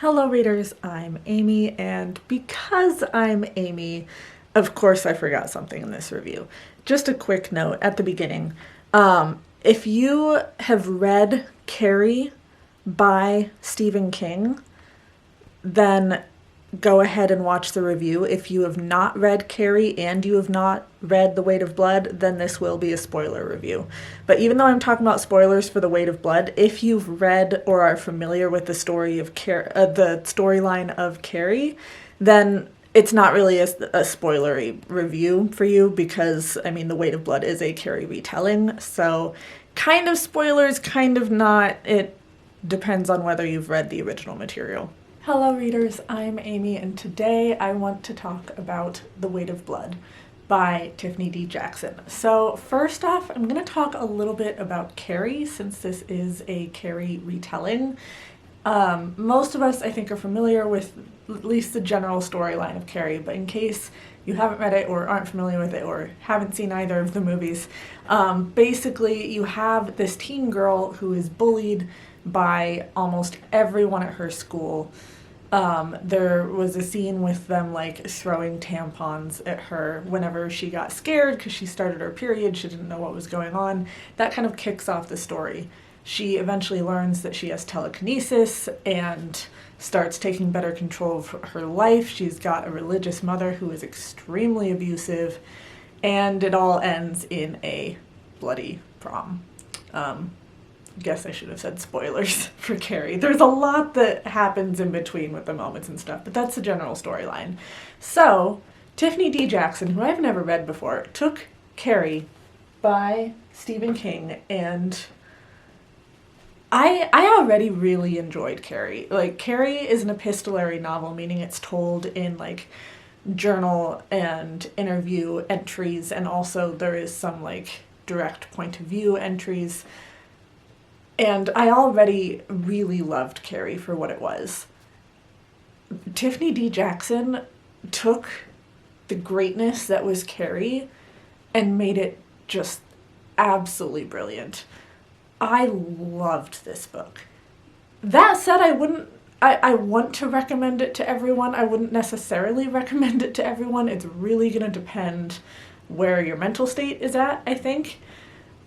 Hello readers, I'm Amy, and because I'm Amy, of course I forgot something in this review. Just a quick note at the beginning. If you have read Carrie by Stephen King, then go ahead and watch the review. If you have not read Carrie and you have not read The Weight of Blood, then this will be a spoiler review. But even though I'm talking about spoilers for The Weight of Blood, if you've read or are familiar with the story of the storyline of Carrie, then it's not really a spoilery review for you because, I mean, The Weight of Blood is a Carrie retelling, so kind of spoilers, kind of not. It depends on whether you've read the original material. Hello readers, I'm Amy, and today I want to talk about The Weight of Blood by Tiffany D. Jackson. So first off, I'm going to talk a little bit about Carrie, since this is a Carrie retelling. Most of us, I think, are familiar with at least the general storyline of Carrie, but in case you haven't read it or aren't familiar with it or haven't seen either of the movies, basically you have this teen girl who is bullied by almost everyone at her school. There was a scene with them like throwing tampons at her whenever she got scared because she started her period, she didn't know what was going on. That kind of kicks off the story. She eventually learns that she has telekinesis and starts taking better control of her life. She's got a religious mother who is extremely abusive, and it all ends in a bloody prom. Guess I should have said spoilers for Carrie. There's a lot that happens in between with the moments and stuff, but that's the general storyline. So, Tiffany D. Jackson, who I've never read before, took Carrie by Stephen King, and I already really enjoyed Carrie. Like, Carrie is an epistolary novel, meaning it's told in, like, journal and interview entries, and also there is some, like, direct point of view entries. And I already really loved Carrie for what it was. Tiffany D. Jackson took the greatness that was Carrie and made it just absolutely brilliant. I loved this book. That said, I want to recommend it to everyone. I wouldn't necessarily recommend it to everyone. It's really going to depend where your mental state is at, I think.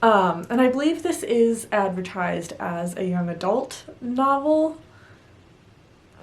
And I believe this is advertised as a young adult novel.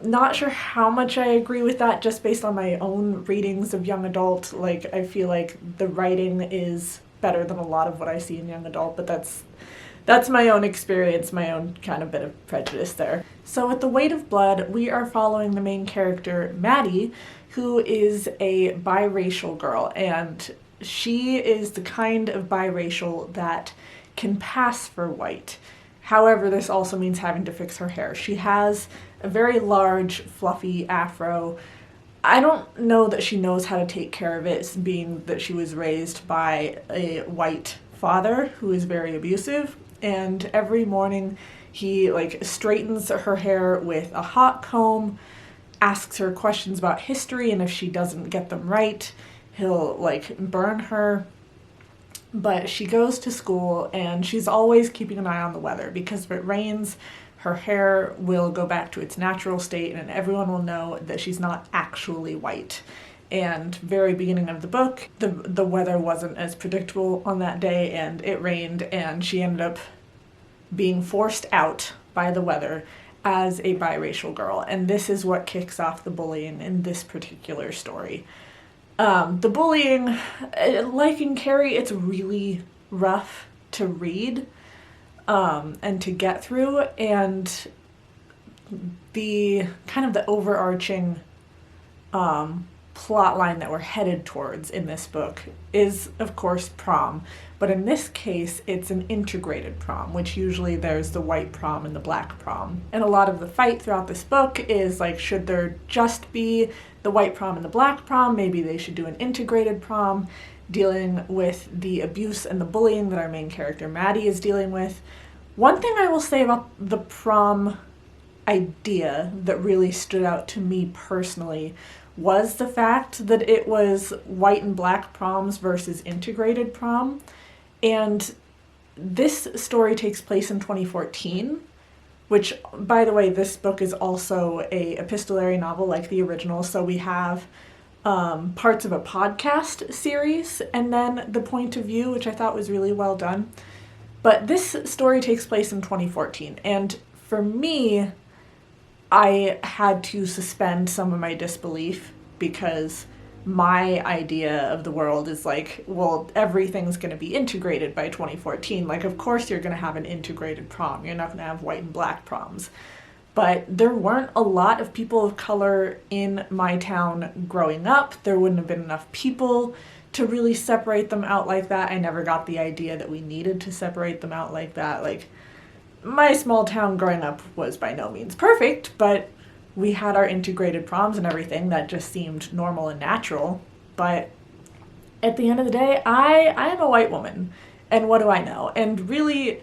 Not sure how much I agree with that just based on my own readings of young adult. Like, I feel like the writing is better than a lot of what I see in young adult, but that's my own experience, my own kind of bit of prejudice there. So with The Weight of Blood, we are following the main character, Maddie, who is a biracial girl, and she is the kind of biracial that can pass for white. However, this also means having to fix her hair. She has a very large, fluffy afro. I don't know that she knows how to take care of it, being that she was raised by a white father who is very abusive, and every morning he straightens her hair with a hot comb, asks her questions about history, and if she doesn't get them right, he'll burn her. But she goes to school and she's always keeping an eye on the weather, because if it rains, her hair will go back to its natural state and everyone will know that she's not actually white. And very beginning of the book, the weather wasn't as predictable on that day, and it rained, and she ended up being forced out by the weather as a biracial girl. And this is what kicks off the bullying in this particular story. The bullying, like in Carrie, it's really rough to read and to get through, and the kind of the overarching plot line that we're headed towards in this book is, of course, prom. But in this case, it's an integrated prom, which usually there's the white prom and the black prom. And a lot of the fight throughout this book is should there just be the white prom and the black prom? Maybe they should do an integrated prom, dealing with the abuse and the bullying that our main character Maddie is dealing with. One thing I will say about the prom idea that really stood out to me personally was the fact that it was white and black proms versus integrated prom. And this story takes place in 2014, which, by the way, this book is also a epistolary novel like the original, so we have parts of a podcast series and then the point of view, which I thought was really well done. But this story takes place in 2014, and for me, I had to suspend some of my disbelief because my idea of the world is like, well, everything's going to be integrated by 2014. Like, of course you're going to have an integrated prom. You're not going to have white and black proms. But there weren't a lot of people of color in my town growing up. There wouldn't have been enough people to really separate them out like that. I never got the idea that we needed to separate them out like that. Like, my small town growing up was by no means perfect, but we had our integrated proms and everything that just seemed normal and natural. But at the end of the day, I am a white woman, and what do I know? And really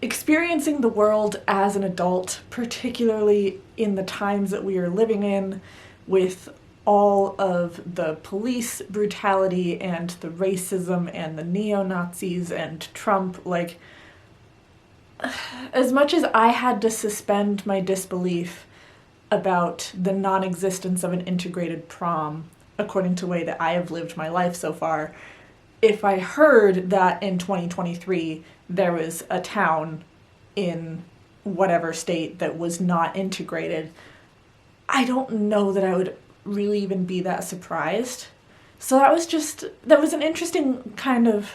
experiencing the world as an adult, particularly in the times that we are living in, with all of the police brutality and the racism and the neo-Nazis and Trump, like, as much as I had to suspend my disbelief about the non-existence of an integrated prom, according to the way that I have lived my life so far, if I heard that in 2023 there was a town in whatever state that was not integrated, I don't know that I would really even be that surprised. So that was an interesting kind of,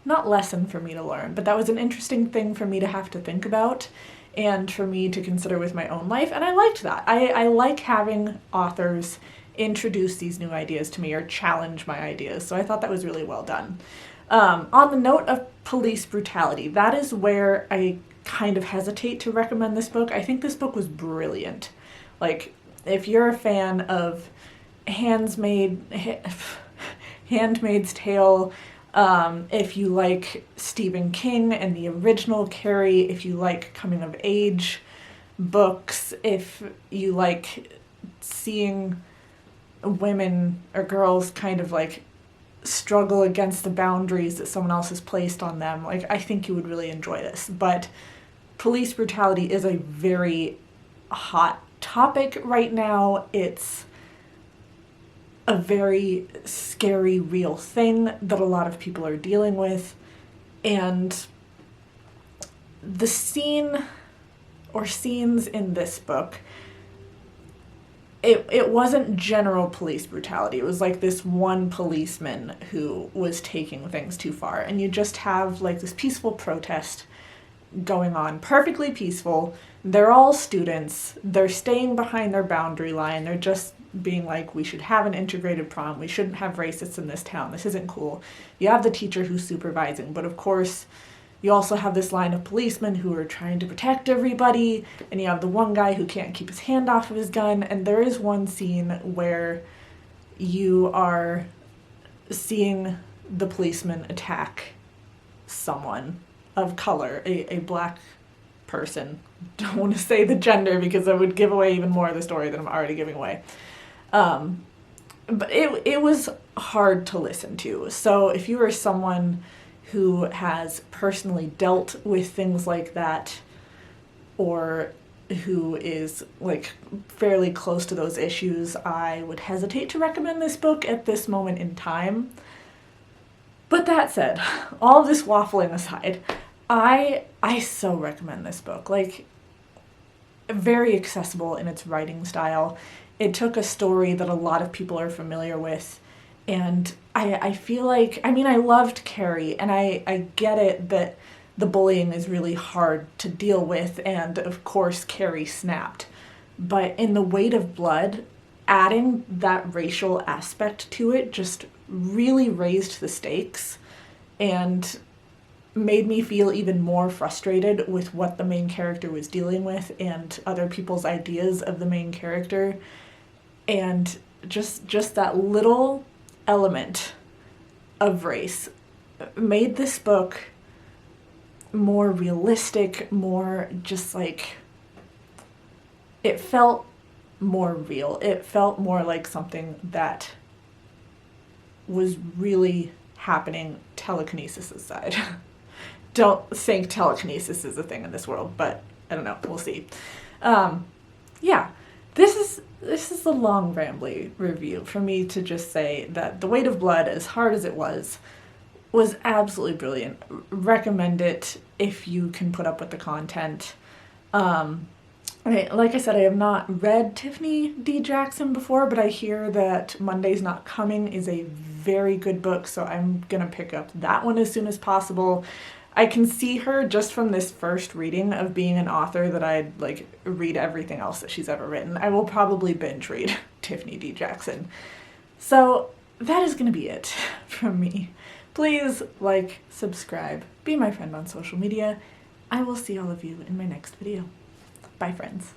not lesson for me to learn, but that was an interesting thing for me to have to think about and for me to consider with my own life, and I liked that. I like having authors introduce these new ideas to me or challenge my ideas, so I thought that was really well done. On the note of police brutality, that is where I kind of hesitate to recommend this book. I think this book was brilliant. Like, if you're a fan of Handmaid's Tale, if you like Stephen King and the original Carrie, if you like coming of age books, if you like seeing women or girls kind of like struggle against the boundaries that someone else has placed on them, like, I think you would really enjoy this. But police brutality is a very hot topic right now. It's a very scary, real thing that a lot of people are dealing with. And the scene or scenes in this book, it wasn't general police brutality. It was like this one policeman who was taking things too far. And you just have like this peaceful protest going on, perfectly peaceful. They're all students. They're staying behind their boundary line. They're just being like, we should have an integrated prom. We shouldn't have racists in this town. This isn't cool. You have the teacher who's supervising, but of course, you also have this line of policemen who are trying to protect everybody, and you have the one guy who can't keep his hand off of his gun, and there is one scene where you are seeing the policeman attack someone of color, a black person. Don't want to say the gender because I would give away even more of the story than I'm already giving away. But it was hard to listen to. So if you are someone who has personally dealt with things like that, or who is like fairly close to those issues, I would hesitate to recommend this book at this moment in time. But that said, all of this waffling aside, I so recommend this book. Like, very accessible in its writing style. It took a story that a lot of people are familiar with, and I feel like, I mean, I loved Carrie, and I get it that the bullying is really hard to deal with, and of course Carrie snapped. But in The Weight of Blood, adding that racial aspect to it just really raised the stakes and made me feel even more frustrated with what the main character was dealing with and other people's ideas of the main character. And just that little element of race made this book more realistic, more just like, it felt more real. It felt more like something that was really happening telekinesis aside. don't think telekinesis is a thing in this world, but I don't know, we'll see. Yeah, this is a long rambly review for me to just say that The Weight of Blood, as hard as it was absolutely brilliant. Recommend it if you can put up with the content. Like I said, I have not read Tiffany D. Jackson before, but I hear that Monday's Not Coming is a very good book, so I'm gonna pick up that one as soon as possible. I can see her just from this first reading of being an author that I'd like read everything else that she's ever written. I will probably binge read Tiffany D. Jackson. So that is gonna be it from me. Please like, subscribe, be my friend on social media. I will see all of you in my next video. Bye, friends.